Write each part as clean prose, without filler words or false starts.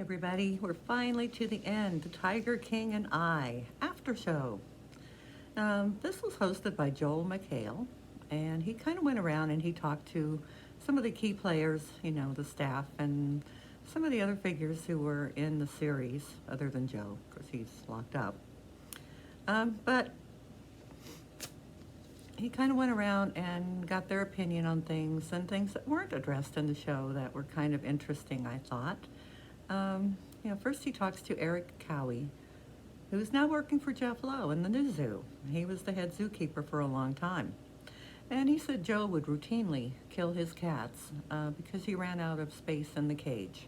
everybody, we're finally to the end. The Tiger King and I after show. This was hosted by Joel McHale, and he kind of went around and he talked to some of the key players, the staff, and some of the other figures who were in the series, other than Joe, because he's locked up. But he kind of went around and got their opinion on things and things that weren't addressed in the show that were kind of interesting, I thought. First he talks to Eric Cowie, who's now working for Jeff Lowe in the new zoo. He was the head zookeeper for a long time. And he said Joe would routinely kill his cats because he ran out of space in the cage.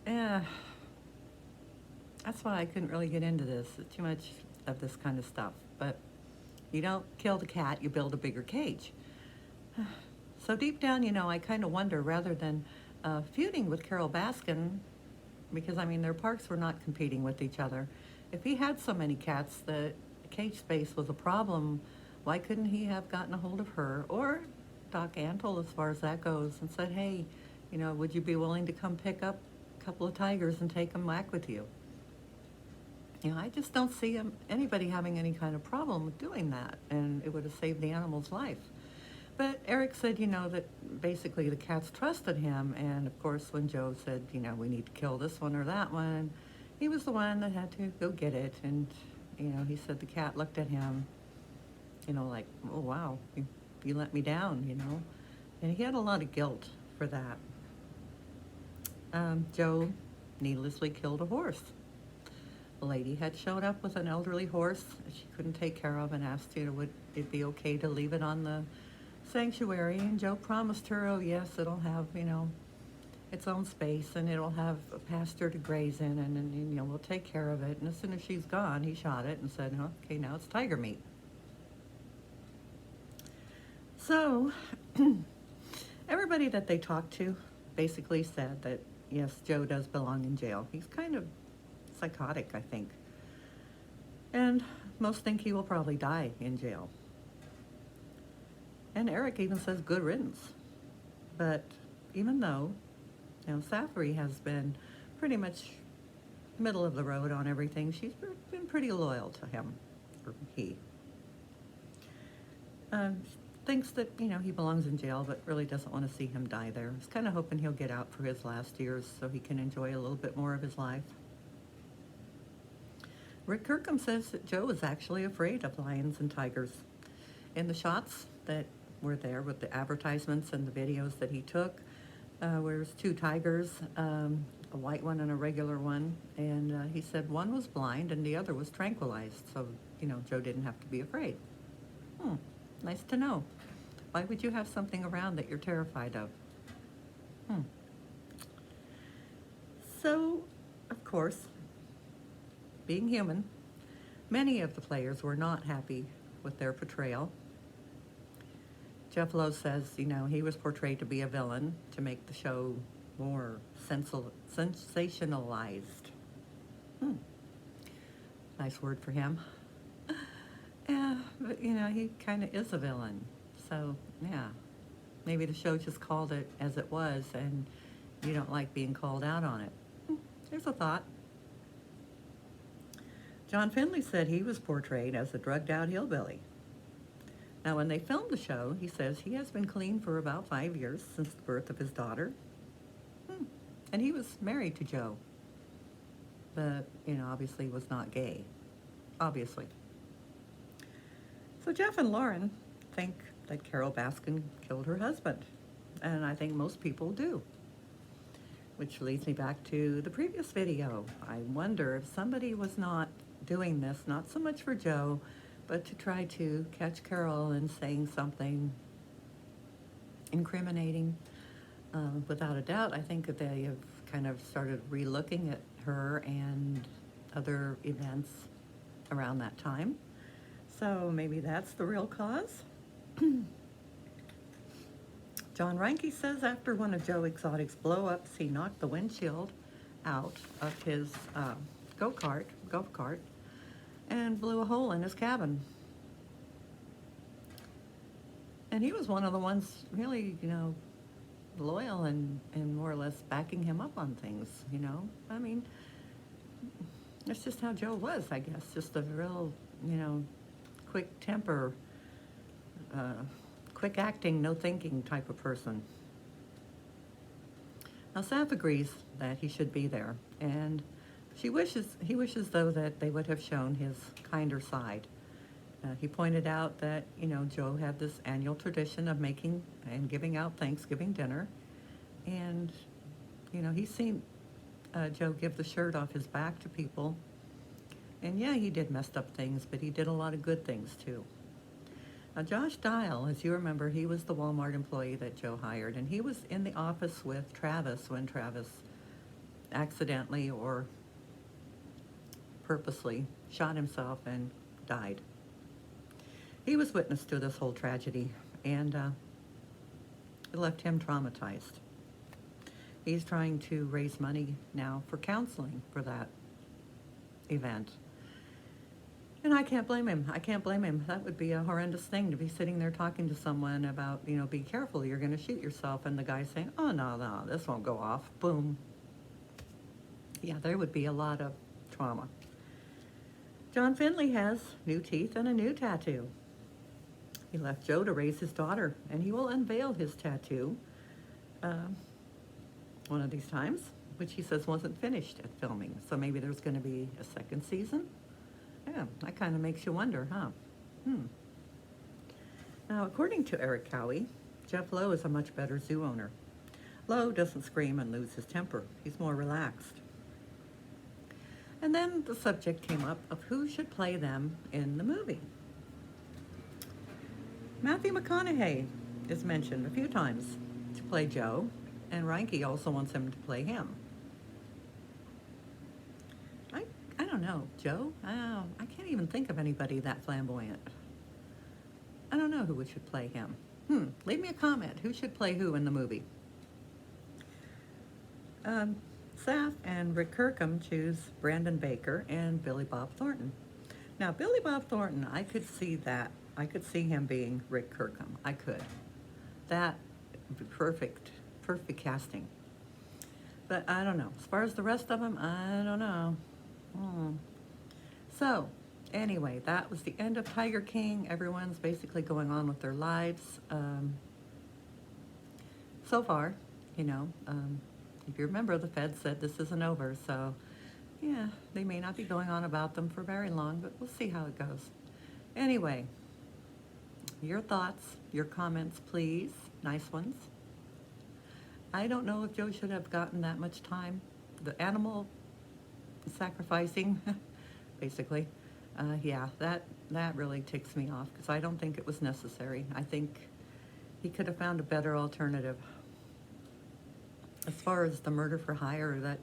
That's why I couldn't really get into this, too much of this kind of stuff. But you don't kill the cat, you build a bigger cage. So deep down, I kind of wonder, rather than feuding with Carol Baskin, because their parks were not competing with each other. If he had so many cats that cage space was a problem, why couldn't he have gotten a hold of her or Doc Antle, as far as that goes, and said, hey, would you be willing to come pick up a couple of tigers and take them back with you? I just don't see anybody having any kind of problem with doing that, and it would have saved the animal's life. But Eric said, that basically the cats trusted him, and of course when Joe said, we need to kill this one or that one, he was the one that had to go get it, and, he said the cat looked at him, like, oh wow, you let me down, and he had a lot of guilt for that. Joe needlessly killed a horse. A lady had showed up with an elderly horse that she couldn't take care of and asked, would it be okay to leave it on the sanctuary, and Joe promised her, oh yes, it'll have, its own space, and it'll have a pasture to graze in, and we'll take care of it. And as soon as she's gone, he shot it and said, okay, now it's tiger meat. So everybody that they talked to basically said that, yes, Joe does belong in jail. He's kind of psychotic, I think. And most think he will probably die in jail. And Eric even says good riddance. But even though, Safari has been pretty much middle of the road on everything, she's been pretty loyal to him, or he. Thinks that, he belongs in jail, but really doesn't want to see him die there. He's kind of hoping he'll get out for his last years so he can enjoy a little bit more of his life. Rick Kirkham says that Joe is actually afraid of lions and tigers. In the shots that were there with the advertisements and the videos that he took, where there's two tigers, a white one and a regular one, and he said one was blind and the other was tranquilized, so, Joe didn't have to be afraid. Nice to know. Why would you have something around that you're terrified of? So, of course, being human, many of the players were not happy with their portrayal. Jeff Lowe says, he was portrayed to be a villain to make the show more sensationalized. Nice word for him. Yeah, but, he kind of is a villain. So, yeah, maybe the show just called it as it was, and you don't like being called out on it. There's a thought. John Finley said he was portrayed as a drugged-out hillbilly. Now, when they filmed the show, he says he has been clean for about 5 years since the birth of his daughter. And he was married to Joe, but, obviously was not gay. Obviously. So Jeff and Lauren think that Carol Baskin killed her husband, and I think most people do. Which leads me back to the previous video. I wonder if somebody was not doing this, not so much for Joe, but to try to catch Carol in saying something incriminating. Without a doubt, I think that they have kind of started re-looking at her and other events around that time. So maybe that's the real cause. John Reinke says after one of Joe Exotic's blow-ups, he knocked the windshield out of his golf cart, and blew a hole in his cabin. And he was one of the ones really, loyal and more or less backing him up on things, you know? I mean, that's just how Joe was, I guess. Just a real, you know, quick temper, uh, quick acting, no thinking type of person. Now, Saf agrees that he should be there, and he wishes though that they would have shown his kinder side. He pointed out that, you know, Joe had this annual tradition of making and giving out Thanksgiving dinner, and, you know, he's seen Joe give the shirt off his back to people, and yeah, he did messed up things, but he did a lot of good things too. Josh Dial, as you remember, he was the Walmart employee that Joe hired, and he was in the office with Travis when Travis accidentally or purposely shot himself and died. He was witness to this whole tragedy, and it left him traumatized. He's trying to raise money now for counseling for that event. And I can't blame him. I can't blame him. That would be a horrendous thing to be sitting there talking to someone about, you know, be careful, you're going to shoot yourself. And the guy saying, oh, no, no, this won't go off. Boom. Yeah, there would be a lot of trauma. John Finley has new teeth and a new tattoo. He left Joe to raise his daughter, and he will unveil his tattoo one of these times, which he says wasn't finished at filming. So maybe there's going to be a second season. Yeah, that kind of makes you wonder, huh? Now, according to Eric Cowie, Jeff Lowe is a much better zoo owner. Lowe doesn't scream and lose his temper. He's more relaxed. And then the subject came up of who should play them in the movie. Matthew McConaughey is mentioned a few times to play Joe, and Reinke also wants him to play him. I don't know, Joe? I can't even think of anybody that flamboyant. I don't know who should play him. Leave me a comment. Who should play who in the movie? Saf and Rick Kirkham choose Brandon Baker and Billy Bob Thornton. Now, Billy Bob Thornton, I could see that. I could see him being Rick Kirkham. I could. That would be perfect casting. But I don't know. As far as the rest of them, I don't know. So, anyway, that was the end of Tiger King. Everyone's basically going on with their lives. So far, you know, if you remember, the Fed said this isn't over. So, yeah, they may not be going on about them for very long, but we'll see how it goes. Anyway, your thoughts, your comments, please. Nice ones. I don't know if Joe should have gotten that much time. The animal sacrificing, basically. Yeah, that really ticks me off because I don't think it was necessary. I think he could have found a better alternative. As far as the murder for hire, that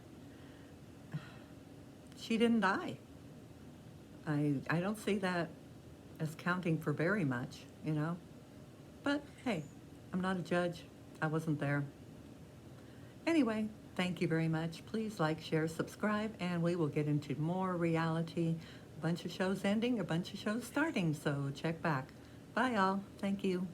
she didn't die. I don't see that as counting for very much, you know. But hey, I'm not a judge. I wasn't there. Anyway, thank you very much. Please like, share, subscribe, and we will get into more reality. A bunch of shows ending, a bunch of shows starting, so check back. Bye, y'all. Thank you.